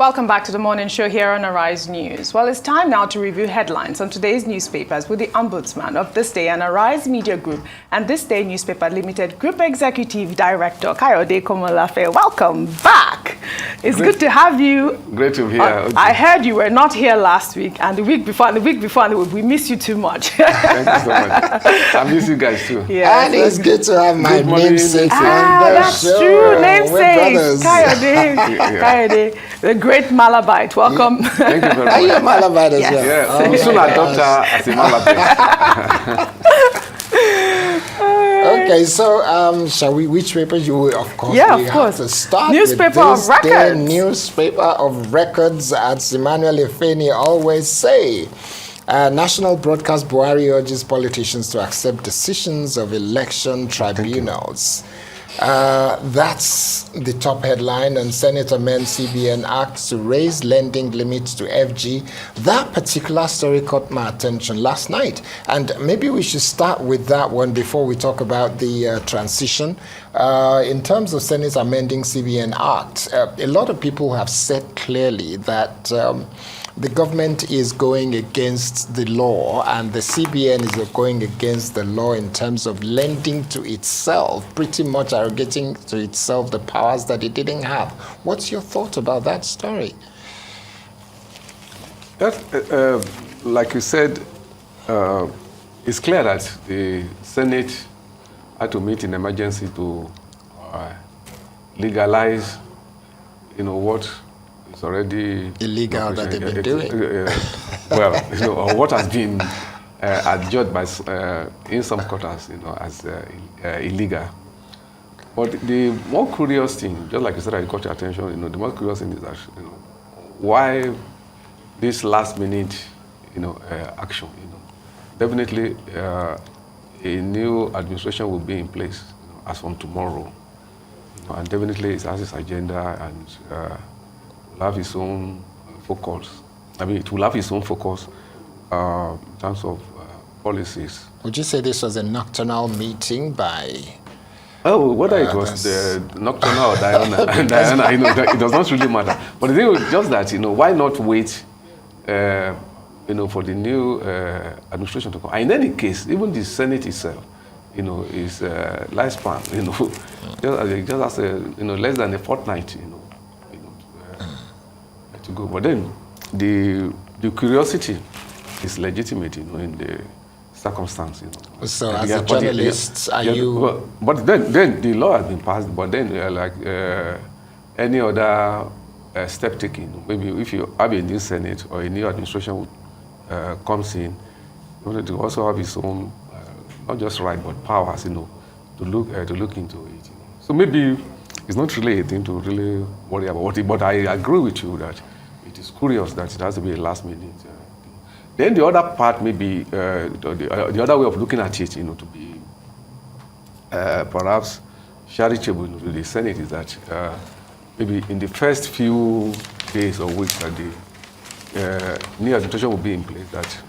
Welcome back to the morning show here on Arise News. Well, it's time now to review headlines on today's newspapers with the Ombudsman of This Day and Arise Media Group and This Day Newspaper Limited Group Executive Director Kayode Komolafe. Welcome back. It's good to have you. Great to be here. I heard you were not here last week and the week before and the week before, and we miss you too much. Thank you so much. I miss you guys too. Yeah, and it's good to have my namesake on the that's show. true. Namesake. Kayode, the great Malabite. Welcome. Thank you very much. Are you a Malabite as well? Yeah, Oh, we soon adopt her as a Malabite. Okay, so shall we? Which paper you will? Of course, Yeah, we of have course. to start Newspaper with of This Records. Day Newspaper of Records, as Emmanuel Efeni always say. National Broadcast Buhari urges politicians to accept decisions of election tribunals. That's the top headline, and Senate amends CBN Act to raise lending limits to FG. That particular story caught my attention last night, and maybe we should start with that one before we talk about the transition. In terms of Senate amending CBN Act, a lot of people have said clearly that the government is going against the law, and the CBN is going against the law in terms of lending to itself, pretty much arrogating to itself the powers that it didn't have. What's your thought about that story? Like you said, it's clear that the Senate had to meet in emergency to legalize, what is already illegal that they've been doing. Well, or what has been adjudged by in some quarters, as illegal. But the more curious thing, just like you said, I caught your attention. The more curious thing is that why this last-minute, action. Definitely, a new administration will be in place as from tomorrow, and definitely it has its agenda and. Will have its own focus. It will have its own focus in terms of policies. Would you say this was a nocturnal meeting by... Oh, whether it was the nocturnal or Diana, it does not really matter. But the thing was just that, why not wait, for the new administration to come? And in any case, even the Senate itself, is lifespan, just as less than a fortnight, to go. But then the curiosity is legitimate, in the circumstance, So as a journalist, but then the law has been passed, but then any other step taken, maybe if you have a new Senate or a new administration comes in, to also have its own, not just right, but powers, to look into it. So maybe it's not really a thing to really worry about it, but I agree with you that it is curious that it has to be a last minute. Then the other part, maybe the other way of looking at it, to be perhaps charitable to the Senate is that maybe in the first few days or weeks that the new administration will be in place, that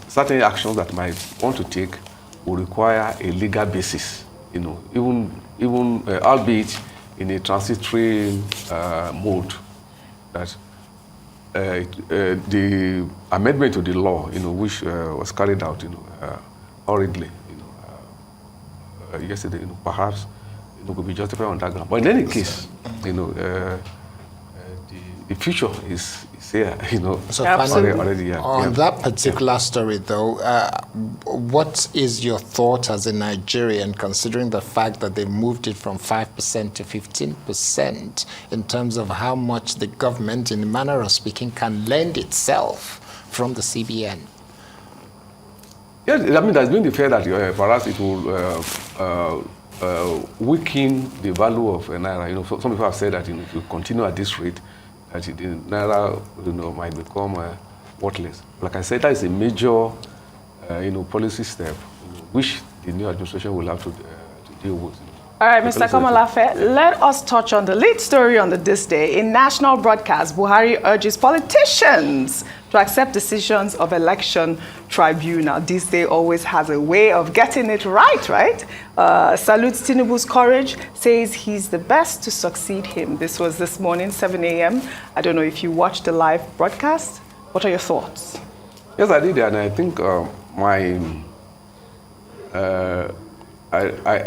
certain actions that might want to take will require a legal basis, even albeit in a transitory mode, that the amendment to the law, which was carried out, hurriedly, yesterday, perhaps, could be justified on that ground. But in any case, the future is here, So already. On that particular story, though, what is your thought as a Nigerian, considering the fact that they moved it from 5% to 15% in terms of how much the government, in a manner of speaking, can lend itself from the CBN? Yeah, there's been the fear that perhaps it will weaken the value of Naira. Some people have said that if you continue at this rate, that the Naira, might become worthless. Like I said, that is a major, policy step, which the new administration will have to deal with. All right, Mr. Komolafe, let us touch on the lead story on This Day. In national broadcast, Buhari urges politicians to accept decisions of election Tribunal. This day always has a way of getting it right, right? Salutes Tinubu's courage, says he's the best to succeed him. This was this morning, 7 a.m. I don't know if you watched the live broadcast. What are your thoughts? Yes, I did, and I think I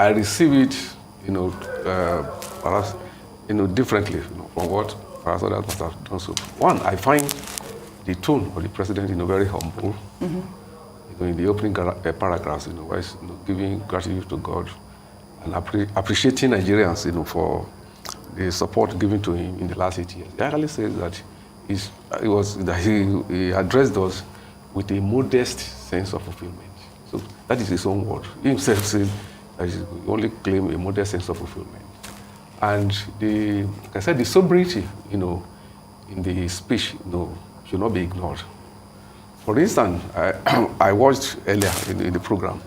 receive it, perhaps, differently, from what perhaps others must have done so. One, I find the tone of the president, very humble. In the opening paragraphs, where he's giving gratitude to God and appreciating Nigerians, for the support given to him in the last 8 years. He actually says that he addressed us with a modest sense of fulfillment. So that is his own word. He himself said that he only claim a modest sense of fulfillment. And like I said, the sobriety, in the speech, should not be ignored. For instance, I watched earlier in the program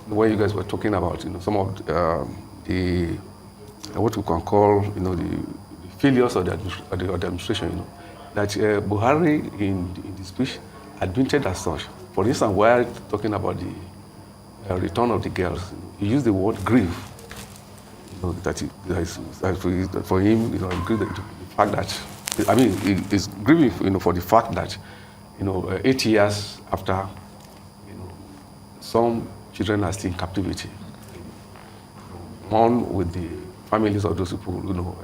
where you guys were talking about, some of the what we can call, the failures of the administration. That Buhari in the speech admitted as such. For instance, while talking about the return of the girls, he used the word grief. That for him, the fact that, he's grieving, for the fact that, 8 years after, some children are still in captivity. One with the families of those people,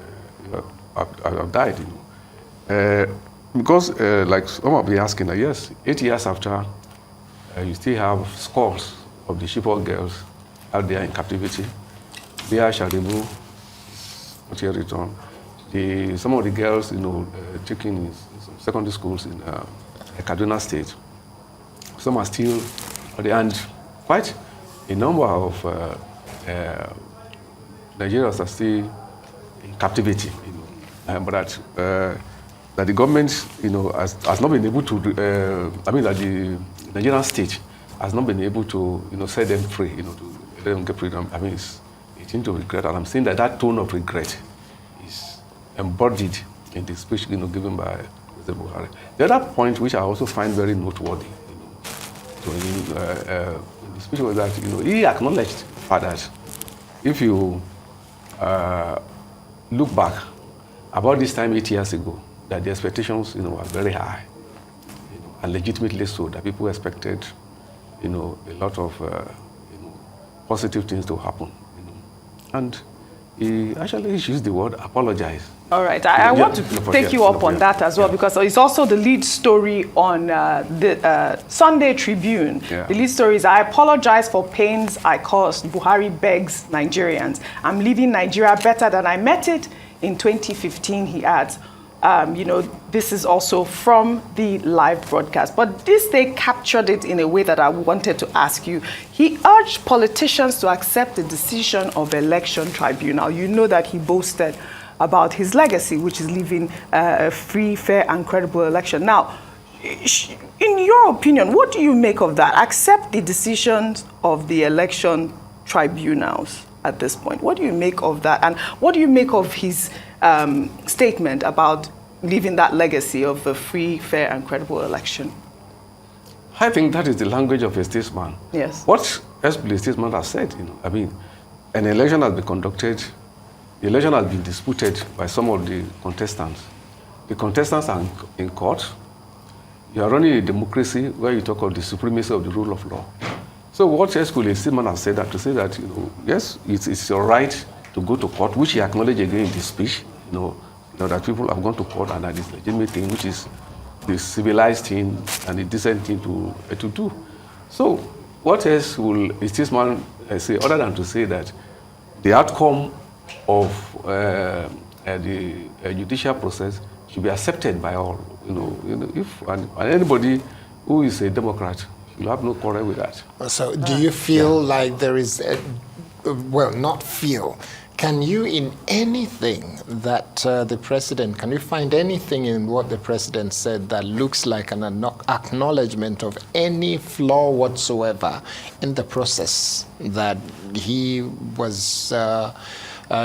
have died. Because, like some of you asking, yes, 8 years after, you still have scores of the Chibok girls out there in captivity. Bia Sharibu, not yet returned. Some of the girls, taken in some secondary schools in Kaduna State. Some are still, and quite a number of Nigerians are still in captivity. But that the government, has not been able to, that the Nigerian state has not been able to, set them free, to let them get freedom. It's a thing to regret, and I'm saying that tone of regret is embodied in the speech, given by President Buhari. The other point, which I also find very noteworthy, in the speech was that, he acknowledged the fact that if you look back, about this time 8 years ago, that the expectations, were very high, and legitimately so, that people expected, a lot of, positive things to happen, And he actually used the word apologize. All right, I want to take you up on that as well, because it's also the lead story on the Sunday Tribune. Yeah. The lead story is, I apologize for pains I caused. Buhari begs Nigerians. I'm leaving Nigeria better than I met it in 2015, he adds. This is also from the live broadcast. But this day captured it in a way that I wanted to ask you. He urged politicians to accept the decision of election tribunal. You know that he boasted about his legacy, which is leaving a free, fair, and credible election. Now, in your opinion, what do you make of that? Accept the decisions of the election tribunals at this point. What do you make of that? And what do you make of his statement about leaving that legacy of a free, fair, and credible election? I think that is the language of a statesman. Yes. What else the statesman has said, an election has been conducted. The election has been disputed by some of the contestants. The contestants are in court. You are running a democracy where you talk of the supremacy of the rule of law. So what else could a statesman have said that to say that, yes, it's your right to go to court, which he acknowledged again in the speech, that people have gone to court and that is legitimate thing, which is the civilized thing and the decent thing to do. So what else will a statesman say other than to say that the outcome of the judicial process should be accepted by all. If anybody who is a Democrat will have no quarrel with that. So, do you feel like there is, not feel? Can you, in anything that the president, can you find anything in what the president said that looks like an acknowledgement of any flaw whatsoever in the process that he was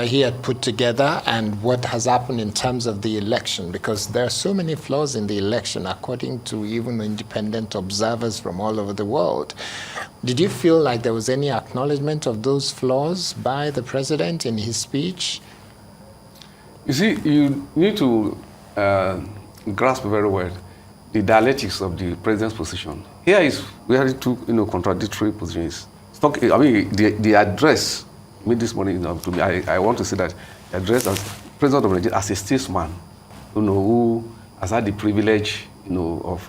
he had put together and what has happened in terms of the election, because there are so many flaws in the election, according to even independent observers from all over the world. Did you feel like there was any acknowledgement of those flaws by the president in his speech? You see, you need to grasp very well the dialectics of the president's position. Here is where he took, contradictory positions. The address made this morning, to me, I want to say that the address as president of Nigeria as a statesman, who has had the privilege, of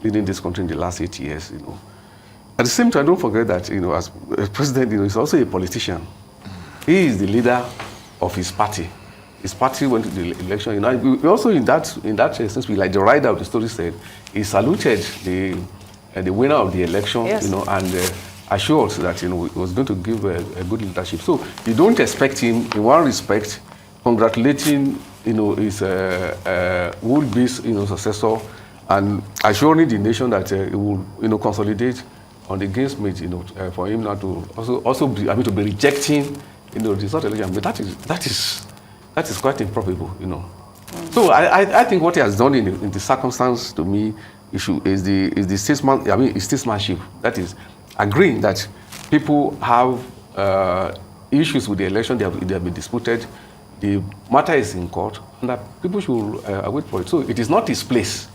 leading this country in the last 8 years, At the same time, don't forget that, as president, he's also a politician. He is the leader of his party. His party went to the election. We also in that sense, like the writer of the story said, he saluted the winner of the election, yes. And assured that he was going to give a good leadership. So you don't expect him, in one respect, congratulating his would-be successor and assuring the nation that he will consolidate on the gains made for him now to also be, to be rejecting the result of the election. But that is quite improbable, So I think what he has done in the circumstance, to me, is the statesmanship. That is agreeing that people have issues with the election, they have been disputed, the matter is in court, and that people should wait for it. So it is not his place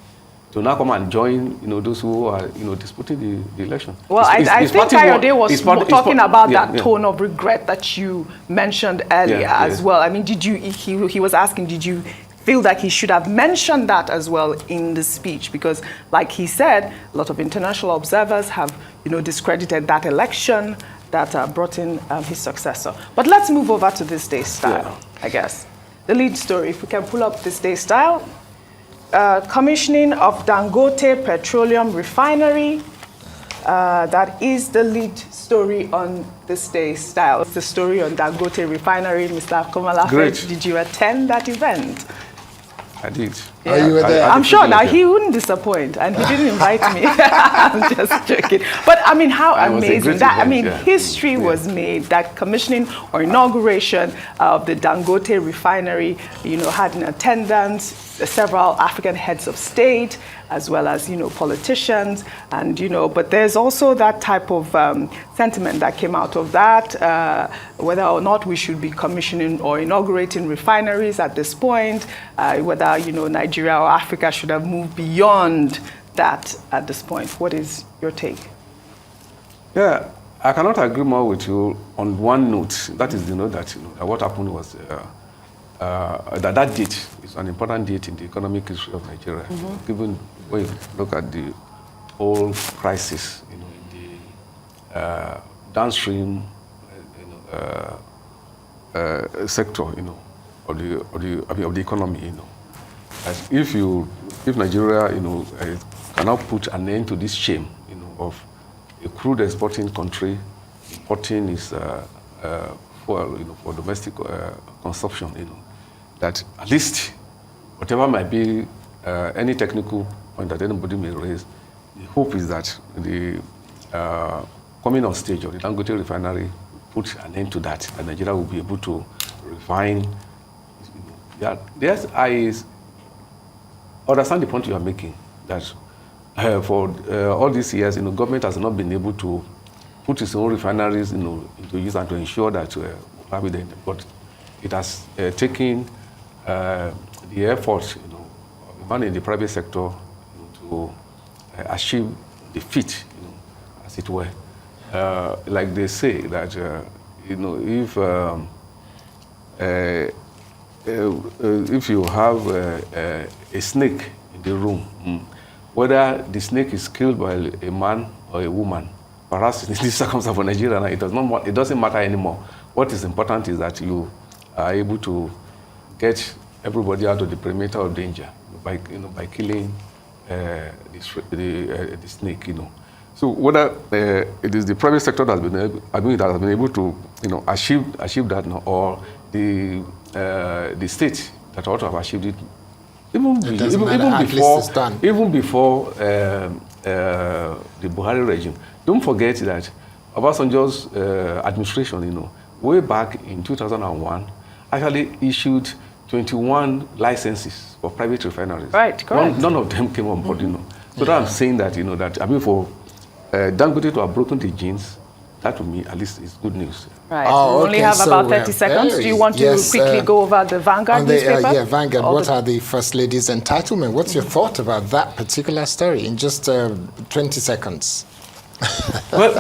to now come and join, those who are, disputing the election. Well, I think Kayode was talking about that tone of regret that you mentioned earlier as well. I mean, he was asking, did you feel that he should have mentioned that as well in the speech? Because, like he said, a lot of international observers have, discredited that election that brought in his successor. But let's move over to this day's style, I guess. The lead story, if we can pull up this day's style. Commissioning of Dangote Petroleum Refinery. That is the lead story on this day's style. It's the story on Dangote Refinery. Mr. Komalafe, did you attend that event? I did. Yeah. You were there? I'm sure now he wouldn't disappoint, and he didn't invite me. I'm just joking. But I mean, how amazing that! History was made. That commissioning or inauguration of the Dangote refinery, had in attendance several African heads of state, as well as politicians, and But there's also that type of sentiment that came out of that, whether or not we should be commissioning or inaugurating refineries at this point, whether Nigeria or Africa should have moved beyond that at this point. What is your take? Yeah, I cannot agree more with you on one note. That is, that what happened was that date is an important date in the economic history of Nigeria. Given when you look at the whole crisis, in the downstream, sector, of the economy, As if Nigeria, cannot put an end to this shame, of a crude exporting country importing its fuel, for domestic consumption, that at least whatever might be any technical point that anybody may raise, the hope is that the coming on stage of the Dangote refinery put an end to that, and Nigeria will be able to refine. Yes, I understand the point you are making, that for all these years, government has not been able to put its own refineries, into use and to ensure that but it has taken the effort, man in the private sector, to achieve the feat, as it were. Like they say that, if you have a snake in the room, whether the snake is killed by a man or a woman, perhaps in this circumstance for Nigeria, it doesn't matter anymore. What is important is that you are able to get everybody out of the perimeter of danger by killing the snake. So whether it is the private sector that has been able to achieve that now, or the state that ought to have achieved it, even before the Buhari regime. Don't forget that Obasanjo's administration, way back in 2001, actually issued 21 licenses for private refineries. Right, correct. None of them came on board, you know. So that I'm saying that, you know, that, I mean, for Dangote to have broken the genes, that to me, at least, is good news. Right. Oh, we only okay, have so about 30 seconds. Do you want to quickly go over the Vanguard newspaper? Yeah, Vanguard. What are the First Lady's entitlement? What's your thought about that particular story in just 20 seconds? well,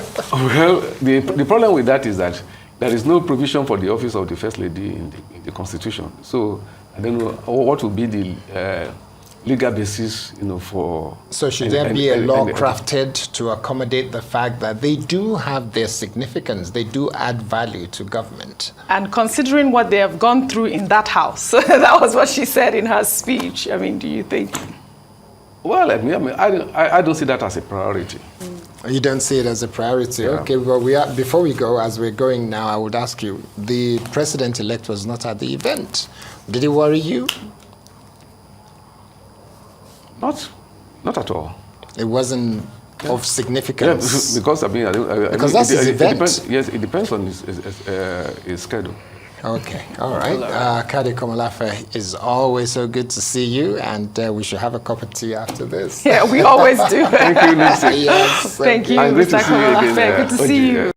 the problem with that is that there is no provision for the office of the First Lady in the Constitution. So I don't know what will be the legal basis, you know, for... So should there be a law crafted to accommodate the fact that they do have their significance, they do add value to government? And considering what they have gone through in that house, that was what she said in her speech. I mean, do you think? Well, I don't see that as a priority. You don't see it as a priority? Yeah. Okay, well, before we go, as we're going now, I would ask you, the president-elect was not at the event. Did it worry you? Not at all. It wasn't of significance? Yeah, because, I mean, because that's his event. It depends on his schedule. Okay, all right. Kade Komolafe, is always so good to see you, and we should have a cup of tea after this. Yeah, we always do. Thank you, Lucy. Yes. Thank you, Mr. Komolafe. Good to see you.